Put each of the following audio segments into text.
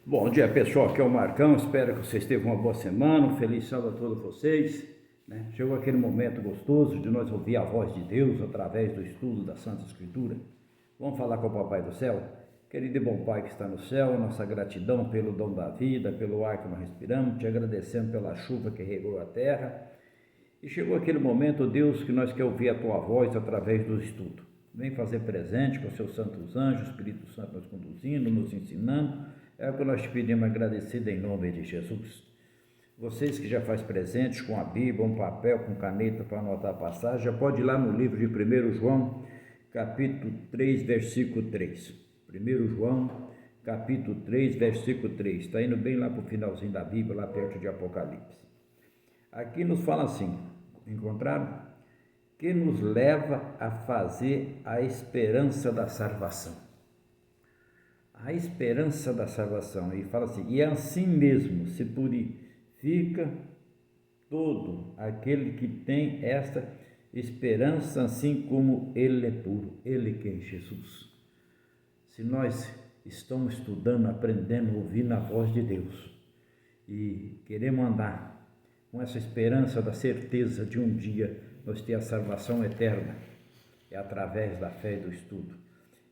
Bom dia, pessoal, aqui é o Marcão, espero que vocês tenham uma boa semana, um feliz sábado a todos vocês, né? Chegou aquele momento gostoso de nós ouvir a voz de Deus através do estudo da Santa Escritura. Vamos falar com o Papai do Céu? Querido e bom Pai que está no céu, nossa gratidão pelo dom da vida, pelo ar que nós respiramos, te agradecendo pela chuva que regou a terra. E chegou aquele momento, Deus, que nós queremos ouvir a Tua voz através do estudo. Vem fazer presente com os seus santos anjos, Espírito Santo nos conduzindo, nos ensinando. É o que nós te pedimos agradecido em nome de Jesus. Vocês que já faz presentes com a Bíblia, um papel, com caneta para anotar a passagem, já pode ir lá no livro de 1 João, capítulo 3, versículo 3. 1 João, capítulo 3, versículo 3. Está indo bem lá para o finalzinho da Bíblia, lá perto de Apocalipse. Aqui nos fala assim, encontraram? Que nos leva a fazer a esperança da salvação. A esperança da salvação. E fala assim, e assim mesmo se purifica todo aquele que tem esta esperança, assim como ele é puro. Ele que é Jesus. Se nós estamos estudando, aprendendo, ouvindo a voz de Deus e queremos andar com essa esperança da certeza de um dia nós ter a salvação eterna, é através da fé e do estudo.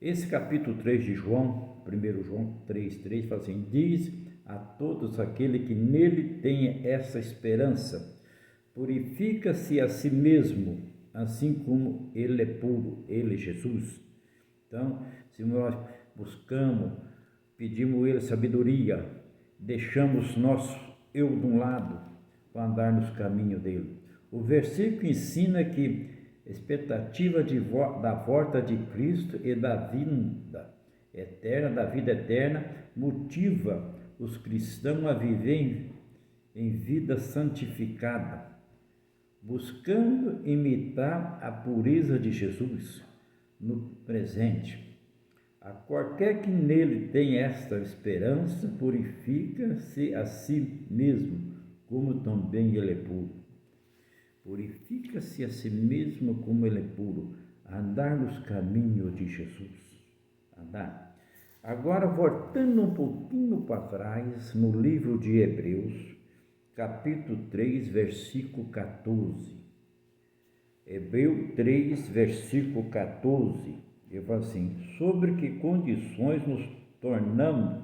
Esse capítulo 3 de João, 1 João 3,3, fala assim, diz a todos aquele que nele tenha essa esperança, purifica-se a si mesmo, assim como ele é puro, ele é Jesus. Então, se nós buscamos, pedimos ele sabedoria, deixamos nosso eu de um lado, para andar nos caminhos dele. O versículo ensina que a expectativa da volta de Cristo e da vida eterna, motiva os cristãos a viver em vida santificada, buscando imitar a pureza de Jesus no presente. A qualquer que nele tem esta esperança, purifica-se a si mesmo, como também ele é puro. Purifica-se a si mesmo como ele é puro, andar nos caminhos de Jesus. Andar. Agora, voltando um pouquinho para trás, no livro de Hebreus, capítulo 3, versículo 14. Hebreus 3, versículo 14, ele fala assim, sobre que condições nos tornamos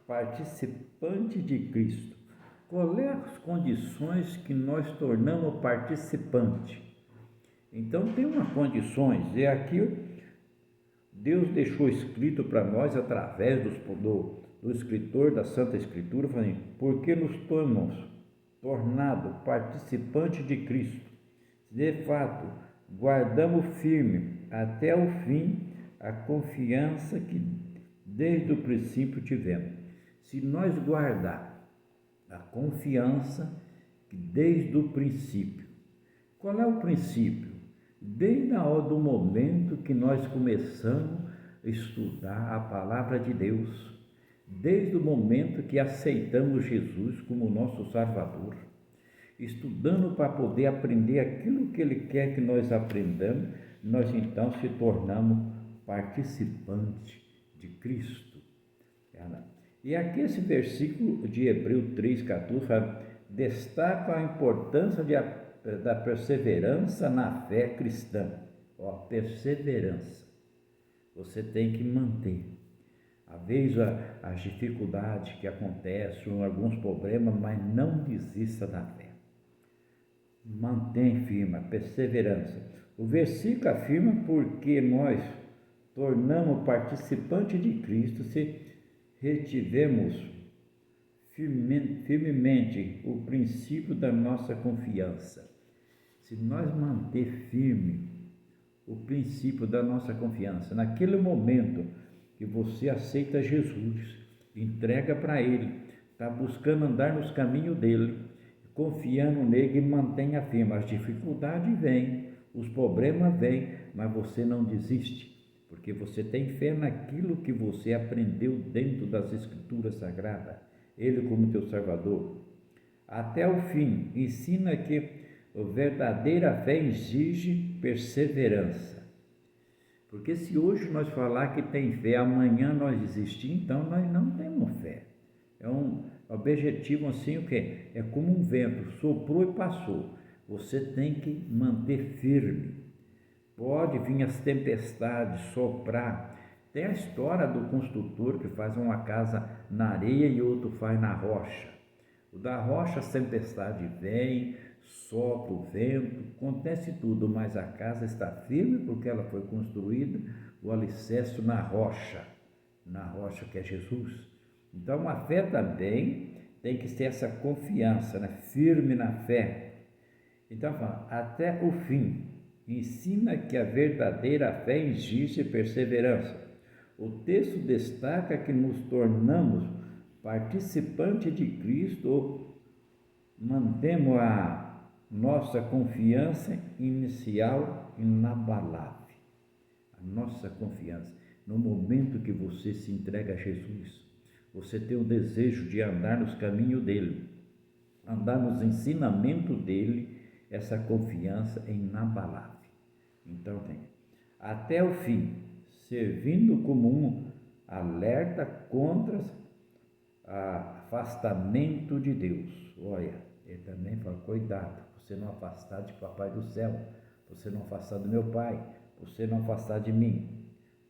participantes de Cristo. Qual é as condições que nós tornamos participante? Então tem umas condições, e aqui Deus deixou escrito para nós através do escritor da Santa Escritura, falando, porque nos tornado participantes de Cristo, de fato, guardamos firme até o fim a confiança que desde o princípio tivemos. Se nós guardar a confiança que desde o princípio. Qual é o princípio? Desde a hora do momento que nós começamos a estudar a palavra de Deus, desde o momento que aceitamos Jesus como nosso Salvador, estudando para poder aprender aquilo que Ele quer que nós aprendamos, nós então se tornamos participantes de Cristo. E aqui esse versículo de Hebreus 3,14 destaca a importância da perseverança na fé cristã. Perseverança. Você tem que manter. Às vezes as dificuldades que acontecem, alguns problemas, mas não desista da fé. Mantém firme a perseverança. O versículo afirma porque nós tornamos participantes de Cristo se retivemos firmemente o princípio da nossa confiança. Se nós manter firme o princípio da nossa confiança, naquele momento que você aceita Jesus, entrega para Ele, está buscando andar nos caminhos dEle, confiando nele e mantenha firme. As dificuldades vêm, os problemas vêm, mas você não desiste. Porque você tem fé naquilo que você aprendeu dentro das Escrituras Sagradas, Ele como teu Salvador. Até o fim, ensina que a verdadeira fé exige perseverança. Porque se hoje nós falar que tem fé, amanhã nós desistir, então nós não temos fé. É um objetivo assim, o quê? É como um vento, soprou e passou. Você tem que manter firme. Pode vir as tempestades, soprar. Tem a história do construtor que faz uma casa na areia e outro faz na rocha. O da rocha, as tempestades vêm, sopra o vento, acontece tudo, mas a casa está firme porque ela foi construída, o alicerce na rocha que é Jesus. Então a fé também tem que ter essa confiança, né? Firme na fé. Então fala, até o fim, ensina que a verdadeira fé exige perseverança. O texto destaca que nos tornamos participantes de Cristo ou mantemos a nossa confiança inicial inabalável. A nossa confiança. No momento que você se entrega a Jesus, você tem o desejo de andar nos caminhos dele, andar nos ensinamentos dele, essa confiança é inabalável. Então tem, até o fim, servindo como um alerta contra o afastamento de Deus. Olha, ele também fala, cuidado, você não afastar de papai do céu, você não afastar do meu pai, você não afastar de mim.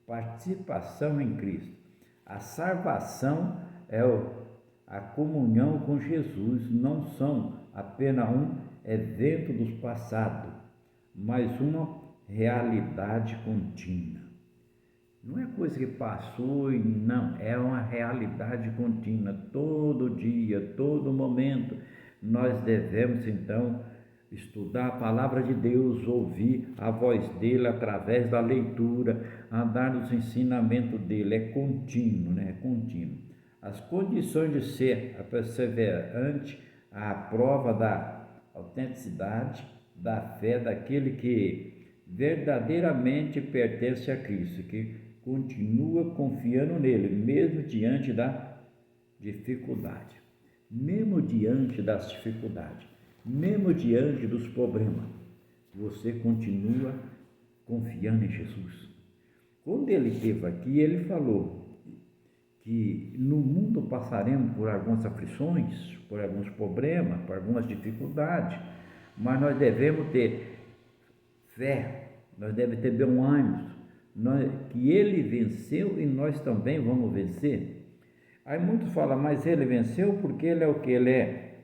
Participação em Cristo. A salvação é a comunhão com Jesus, não são apenas um evento do passado, mas uma realidade contínua. Não é coisa que passou e não, é uma realidade contínua, todo dia, todo momento. Nós devemos então estudar a palavra de Deus, ouvir a voz dele através da leitura, andar nos ensinamentos dele, é contínuo, né? É contínuo. As condições de ser a perseverante, a prova da autenticidade, da fé daquele que verdadeiramente pertence a Cristo, que continua confiando nele, mesmo diante da dificuldade, mesmo diante das dificuldades, mesmo diante dos problemas, você continua confiando em Jesus. Quando ele esteve aqui, ele falou que no mundo passaremos por algumas aflições, por alguns problemas, por algumas dificuldades, mas nós devemos ter fé, nós devemos ter bom ânimo, que ele venceu e nós também vamos vencer. Aí muitos falam, mas ele venceu porque ele é o que ele é?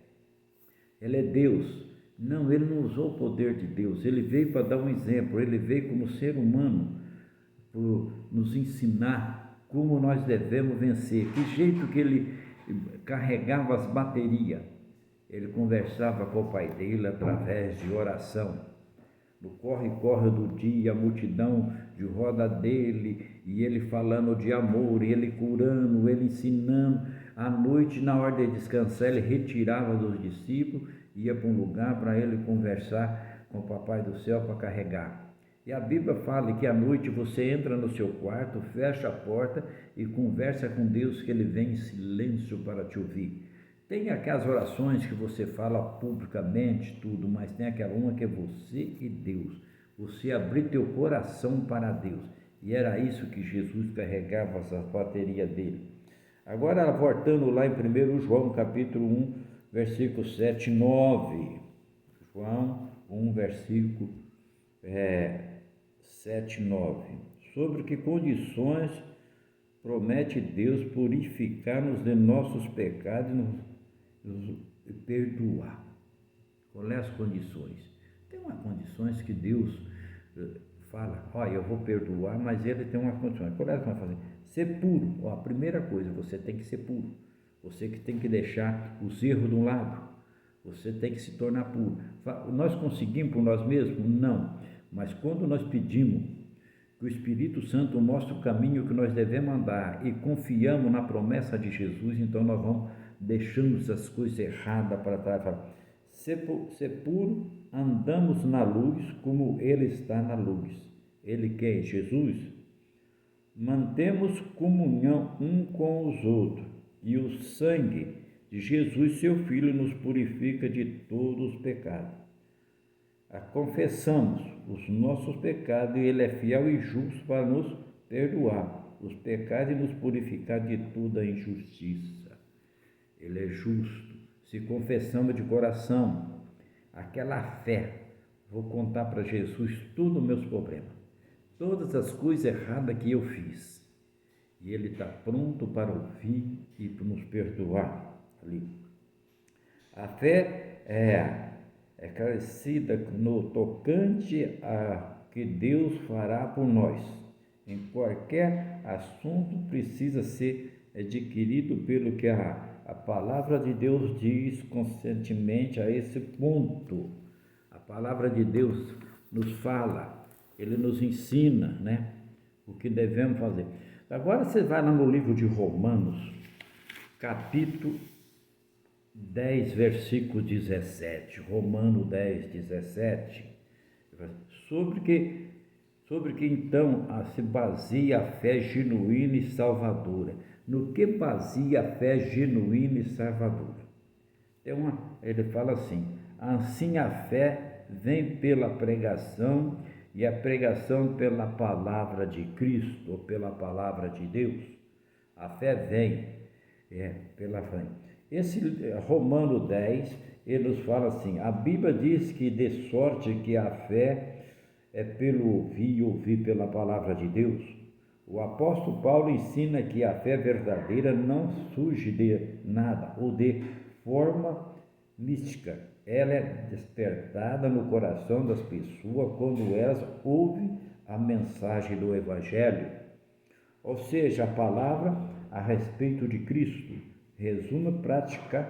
Ele é Deus. Não, ele não usou o poder de Deus, ele veio para dar um exemplo, ele veio como ser humano, para nos ensinar como nós devemos vencer, que jeito que ele carregava as baterias. Ele conversava com o pai dele através de oração. No corre-corre do dia, a multidão de roda dele, e ele falando de amor, ele curando, ele ensinando. À noite, na hora de descansar, ele retirava dos discípulos, ia para um lugar para ele conversar com o papai do céu para carregar. E a Bíblia fala que à noite você entra no seu quarto, fecha a porta e conversa com Deus, que ele vem em silêncio para te ouvir. Tem aquelas orações que você fala publicamente, tudo, mas tem aquela uma que é você e Deus. Você abrir teu coração para Deus. E era isso que Jesus carregava, essa bateria dele. Agora, voltando lá em 1 João, capítulo 1, versículo 7 e 9. João 1, versículo 7 e 9. Sobre que condições promete Deus purificar-nos de nossos pecados e perdoar. Quais são as condições? Tem umas condições que Deus fala, olha, eu vou perdoar, mas ele tem umas condições. Qual é a condição? Ser puro. A primeira coisa, você tem que ser puro. Você que tem que deixar os erros de um lado. Você tem que se tornar puro. Nós conseguimos por nós mesmos? Não. Mas quando nós pedimos que o Espírito Santo mostre o caminho que nós devemos andar e confiamos na promessa de Jesus, então nós vamos deixando essas coisas erradas para trás. Ser puro, andamos na luz como Ele está na luz. Ele quer Jesus. Mantemos comunhão um com os outros e o sangue de Jesus, seu Filho, nos purifica de todos os pecados. Confessamos os nossos pecados e Ele é fiel e justo para nos perdoar os pecados e nos purificar de toda a injustiça. Ele é justo. Se confessamos de coração, aquela fé, vou contar para Jesus todos os meus problemas, todas as coisas erradas que eu fiz. E Ele está pronto para ouvir e para nos perdoar. Ali. A fé é crescida no tocante a que Deus fará por nós. Em qualquer assunto precisa ser adquirido pelo que a palavra de Deus diz constantemente a esse ponto. A palavra de Deus nos fala, Ele nos ensina, né, o que devemos fazer. Agora você vai lá no livro de Romanos, capítulo 10, versículo 17, Romano 10, 17, sobre que então se baseia a fé genuína e salvadora. No que baseia a fé genuína e salvadora? Ele fala assim a fé vem pela pregação e a pregação pela palavra de Cristo, ou pela palavra de Deus. A fé vem pela fé. Esse Romano 10, ele nos fala assim, a Bíblia diz que de sorte que a fé é pelo ouvir e ouvir pela palavra de Deus. O apóstolo Paulo ensina que a fé verdadeira não surge de nada ou de forma mística. Ela é despertada no coração das pessoas quando elas ouvem a mensagem do Evangelho, ou seja, a palavra a respeito de Cristo. Resumo prática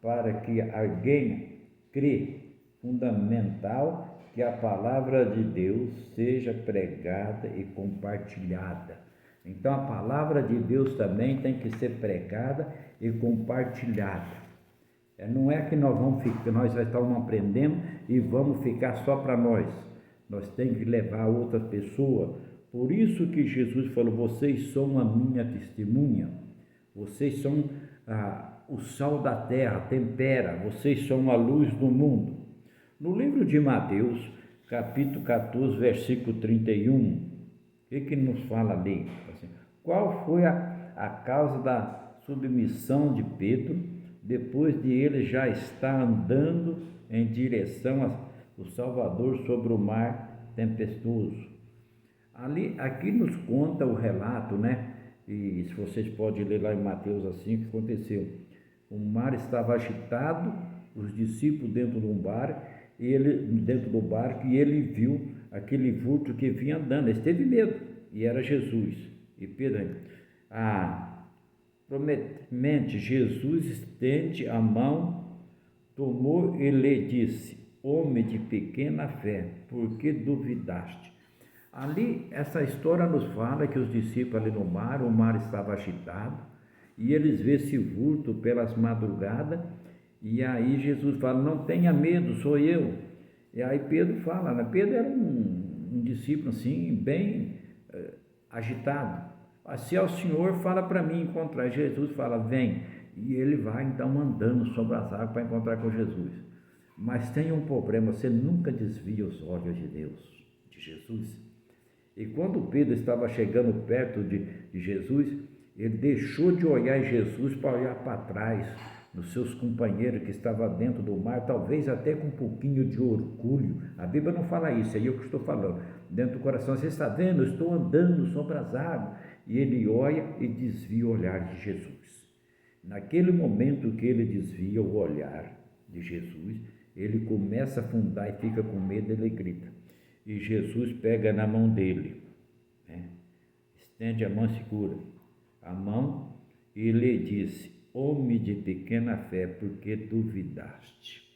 para que alguém crê. Fundamental que a palavra de Deus seja pregada e compartilhada. Então a palavra de Deus também tem que ser pregada e compartilhada. Não é que nós estamos aprendendo e vamos ficar só para nós. Nós temos que levar a outra pessoa. Por isso que Jesus falou, vocês são a minha testemunha. Vocês são o sal da terra, tempera. Vocês são a luz do mundo. No livro de Mateus, capítulo 14, versículo 31, o que nos fala ali? Qual foi a causa da submissão de Pedro depois de ele já estar andando em direção ao Salvador sobre o mar tempestuoso? Aqui nos conta o relato, né? E se vocês podem ler lá em Mateus assim, o que aconteceu? O mar estava agitado, os discípulos dentro do barco, e ele viu aquele vulto que vinha andando. Ele teve medo, e era Jesus. E Pedro, prontamente, Jesus estende a mão, tomou e lhe disse, homem de pequena fé, por que duvidaste? Ali, essa história nos fala que os discípulos ali no mar, o mar estava agitado, e eles vê esse vulto pelas madrugadas, e aí Jesus fala, não tenha medo, sou eu. E aí Pedro fala, né? Pedro era um discípulo assim, bem agitado. Se é o Senhor, fala para mim encontrar. Jesus fala, vem. E ele vai então andando sobre as águas para encontrar com Jesus. Mas tem um problema, você nunca desvia os olhos de Deus, de Jesus. E quando Pedro estava chegando perto de Jesus, ele deixou de olhar em Jesus para olhar para trás, nos seus companheiros que estavam dentro do mar, talvez até com um pouquinho de orgulho. A Bíblia não fala isso, é eu que estou falando. Dentro do coração, você está vendo? Eu estou andando sobre as águas. E ele olha e desvia o olhar de Jesus. Naquele momento que ele desvia o olhar de Jesus, ele começa a afundar e fica com medo, ele grita. E Jesus pega na mão dele, né? Estende a mão e segura a mão e lhe disse, homem de pequena fé, por que duvidaste?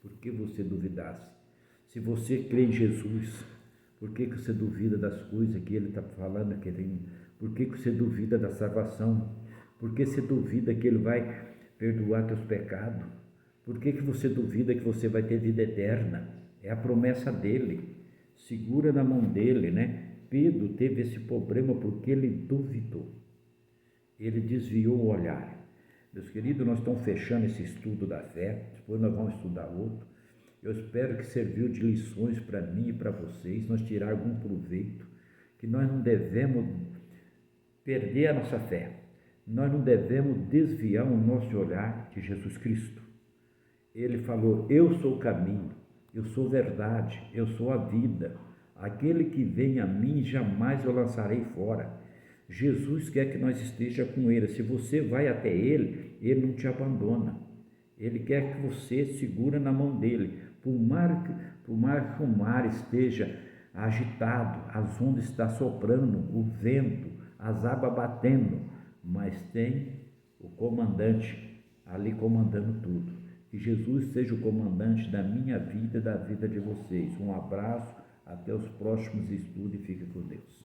Por que você duvidasse? Se você crê em Jesus, por que você duvida das coisas que ele está falando? Por que você duvida da salvação? Por que você duvida que ele vai perdoar teus pecados? Por que você duvida que você vai ter vida eterna? É a promessa dele. Segura na mão dele, né? Pedro teve esse problema porque ele duvidou. Ele desviou o olhar. Meus queridos, nós estamos fechando esse estudo da fé, depois nós vamos estudar outro. Eu espero que serviu de lições para mim e para vocês, nós tirar algum proveito, que nós não devemos perder a nossa fé. nós não devemos desviar o nosso olhar de Jesus Cristo. Ele falou: eu sou o caminho, eu sou a verdade, eu sou a vida. Aquele que vem a mim, jamais eu lançarei fora. Jesus quer que nós esteja com Ele. Se você vai até Ele, Ele não te abandona. Ele quer que você segura na mão dele. Por mais que o mar esteja agitado, as ondas estão soprando, o vento, as águas batendo, mas tem o comandante ali comandando tudo. Que Jesus seja o comandante da minha vida e da vida de vocês. Um abraço, até os próximos estudos e fique com Deus.